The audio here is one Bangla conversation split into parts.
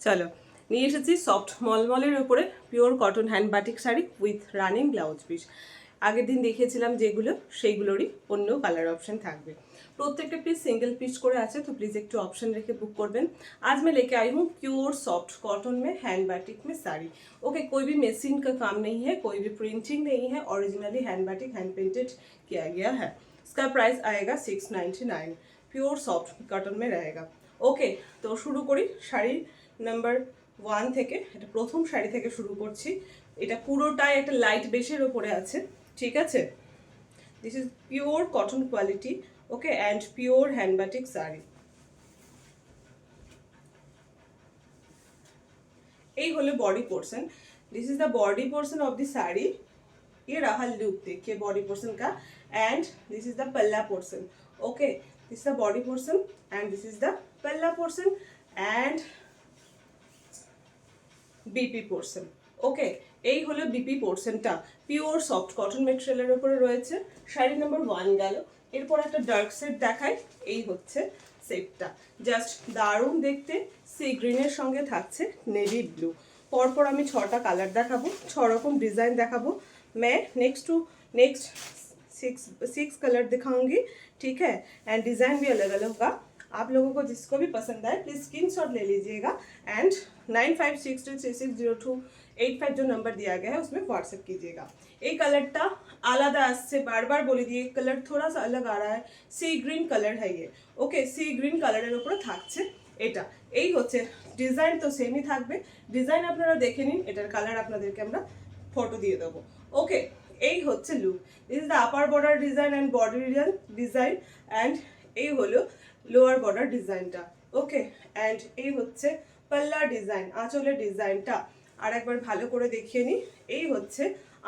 চলো নিয়ে এসেছি সফট মলমলের উপরে pure cotton hand batik sari with running blouse piece. আগের দিন দেখিয়েছিলাম যেগুলো সেইগুলোরই অন্য কালার অপশন থাকবে। प्रत्येक पीस सिंगल पीस করে আছে, तो प्लीज़ एक ऑप्शन रेखे बुक करबें। आज मैं लेके आई हूँ प्योर सॉफ्ट कॉटन में हैंड बाटिक में साड़ी। ओके, कोई भी मशीन का काम नहीं है, कोई भी प्रिंटिंग नहीं है, originally hand batik hand painted किया गया है। इसका प्राइस आएगा 699, प्योर सॉफ्ट कॉटन में रहेगा। ओके, तो शुरू करी শাড়ি নাম্বার 1 থেকে। এটা প্রথম শাড়ি থেকে শুরু করছি। এটা পুরোটাই একটা লাইট বেসের উপরে আছে, ঠিক আছে। This is pure cotton quality, okay, and pure hand batik sari. এই হলো body portion. This is the body portion of the sari. ये रहा लुक, देखिए बॉडी पोर्शन का। And this is the palla portion. Okay, this is the body portion and this is the palla portion and BP portion. Okay, এই হলো বিপি পোর্শনটা পিওর সফট কটন ম্যাটেরিয়ালের উপরে রয়েছে। শাড়ি নাম্বার 1 গেল। এরপর একটা ডার্ক সেট দেখাই। এই হচ্ছে সেটটা, জাস্ট দারুণ দেখতে। সি গ্রিনের সঙ্গে থাকছে নেভি ব্লু। পরপর আমি 6টা কালার দেখাবো, 6 রকম डिजाइन দেখাবো। मैं नेक्स्ट सिक्स कलर दिखाऊंगी, ठीक है। एंड डिज़ाइन भी अलग अलग होगा। आप लोगों को जिसको भी पसंद आए प्लीज़ स्क्रीनशॉट ले लीजिएगा। एंड 9562360285 जो नंबर दिया गया है उसमें व्हाट्सएप कीजिएगा। ये कलरटा आलादा से बार बार बोले दिए, कलर थोड़ा सा अलग आ रहा है। सी ग्रीन कलर है ये। ओके, सी ग्रीन कलर ऊपर থাকছে এটা। এই হচ্ছে ডিজাইন, তো সেমই থাকবে। ডিজাইন আপনারা দেখে নিন, এটার কালার আপনাদেরকে আমরা ফটো দিয়ে দেবো। ওকে, এই হচ্ছে look. This is the upper border design and body design and এই হলো লোয়ার বর্ডার ডিজাইনটা। ওকে, অ্যান্ড এই হচ্ছে পাল্লা ডিজাইন, আঁচলের ডিজাইনটা। আর একবার ভালো করে দেখিয়ে নিই। এই হচ্ছে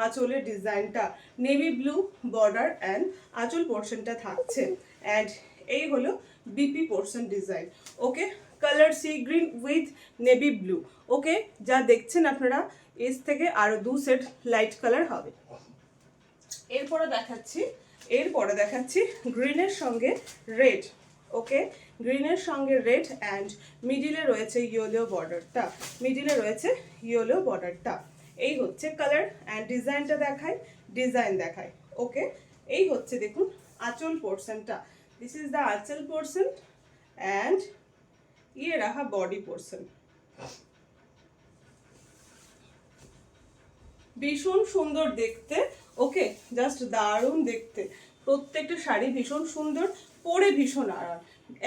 আঁচলের ডিজাইনটা, নেভি ব্লু বর্ডার অ্যান্ড আঁচল পোর্শনটা থাকছে। অ্যান্ড এই হলো BP portion design. Okay, colour sea green with navy blue. Okay, যা দেখছেন আপনারা এর থেকে আরও 2 সেট লাইট কালার হবে। এরপরে দেখাচ্ছি গ্রিনের সঙ্গে রেড। ওকে, গ্রিনের সঙ্গে রেড অ্যান্ড মিডিলে রয়েছে ইয়েলো বর্ডারটা, এই হচ্ছে কালার অ্যান্ড ডিজাইনটা দেখায়। ওকে, এই হচ্ছে দেখুন আঁচল পোর্শনটা। দিস ইজ দ্য আঁচল পোর্শন অ্যান্ড ইয়ে রাহা বডি পোর্শন। ভীষণ সুন্দর দেখতে। ওকে, জাস্ট দারুণ দেখতে। প্রত্যেকটা শাড়ি ভীষণ সুন্দর, পরে ভীষণ আরাম।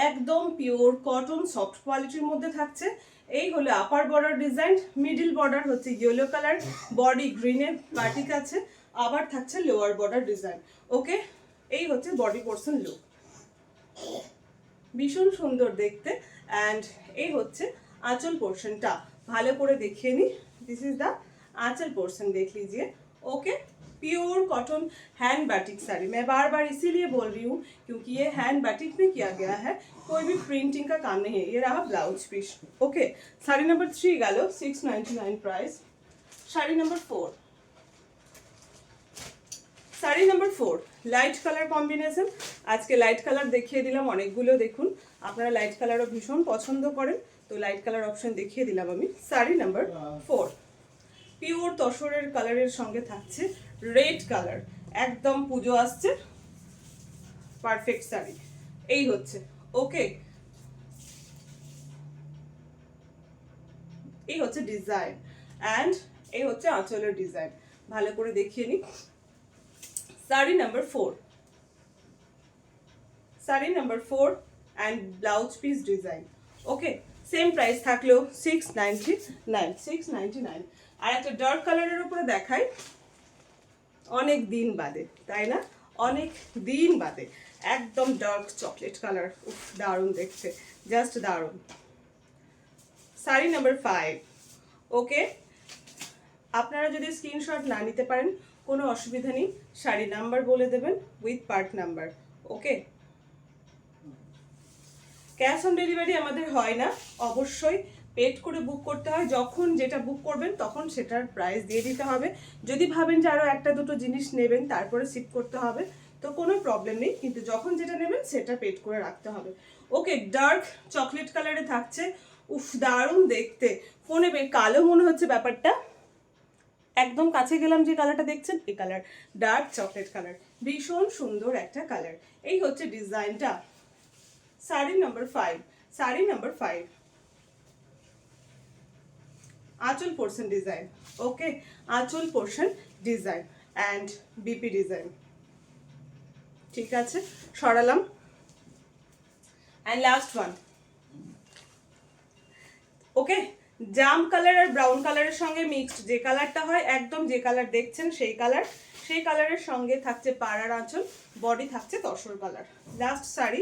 একদম পিওর কটন সফট কোয়ালিটির মধ্যে থাকছে। এই হলো upper border design, middle border হচ্ছে ইয়েলো কালার, বডি গ্রিনের বাটিক আছে, আবার থাকছে লোয়ার বর্ডার ডিজাইন। ওকে, এই হচ্ছে বডি পোর্শন লুক, ভীষণ সুন্দর দেখতে। অ্যান্ড এই হচ্ছে आंचल पोर्शनটা ভালো করে দেখিয়ে নি। दिस इज द आंचल पोर्शन, देख लीजिए। Okay, pure cotton hand batik sari. मैं बार बार इसीलिए बोल रही हूँ क्योंकि ये हैंड बाटिक में किया गया है, कोई भी प्रिंटिंग का काम नहीं है। ये रहा blouse piece. Okay, sari number 3 गलो 699 price. Sari number 4, sari number 4 light colour combination. আজকে লাইট কালার দেখিয়ে দিলাম অনেকগুলো। দেখুন আপনারা লাইট কালারও ভীষণ পছন্দ করেন, তো লাইট কালার অপশন দেখিয়ে দিলাম আমি। শাড়ি নাম্বার 4 পিওর তসরের কালারের সঙ্গে থাকছে রেড কালার, একদম পুজো আসছে, পারফেক্ট শাড়ি। এই হচ্ছে ওকে, এই হচ্ছে ডিজাইন অ্যান্ড এই হচ্ছে আঁচলের ডিজাইন। ভালো করে দেখিয়ে নিই। Sari number 4 and blouse piece design. Okay, same price থাকলো 699। আর একটা ডার্ক কালারের উপরে দেখাই, অনেক দিন বাদে, তাই না? অনেক দিন বাদে একদম ডার্ক চকলেট কালার। উফ, দারুণ দেখতে, জাস্ট দারুণ। শাড়ি নাম্বার 5। ওকে, আপনারা যদি স্ক্রিনশট না নিতে পারেন কোনো অসুবিধা নেই, শাড়ি নাম্বার বলে দেবেন with part number. Okay, cash on delivery আমাদের হয় না, অবশ্যই পেড করে বুক করতে হয়। যখন যেটা বুক করবেন তখন সেটার প্রাইস দিয়ে দিতে হবে। যদি ভাবেন যে আরও একটা দুটো জিনিস নেবেন তারপরে শিপ করতে হবে তো কোনো প্রবলেম নেই, কিন্তু যখন যেটা নেবেন সেটা পেড করে রাখতে হবে। ওকে, ডার্ক চকলেট কালারে থাকছে উফ দারুণ দেখতে, ফোনে কালো মনে হচ্ছে ব্যাপারটা, একদম কাছে গেলাম যে কালারটা দেখছেন এই কালার, ডার্ক চকলেট কালার, ভীষণ সুন্দর একটা কালার। এই হচ্ছে ডিজাইনটা। শাড়ি নাম্বার 5, শাড়ি নাম্বার 5, আঁচল পোর্শন ডিজাইন। ওকে, আঁচল portion design and BP design. ঠিক আছে, সরালাম। And last one. ওকে, জাম কালার আর ব্রাউন কালারের সঙ্গে মিক্সড যে কালারটা হয়, একদম যে কালার দেখছেন সেই কালার, সেই কালারের সঙ্গে থাকছে পাড়ার আঁচল, বডি থাকছে তসর কালার। লাস্ট শাড়ি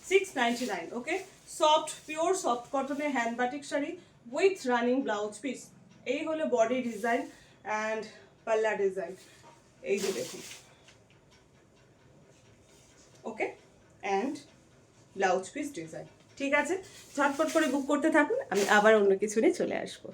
699। ওকে, সফট পিওর সফট কটনের hand batik sari with running blouse piece. এই হলো বডি ডিজাইন অ্যান্ড পাল্লা ডিজাইন, এই যে দেখুন। ওকে, অ্যান্ড ব্লাউজ পিস ডিজাইন। ঠিক আছে, ঝটপট করে বুক করতে থাকুন, আমি আবার অন্য কিছু নিয়ে চলে আসবো।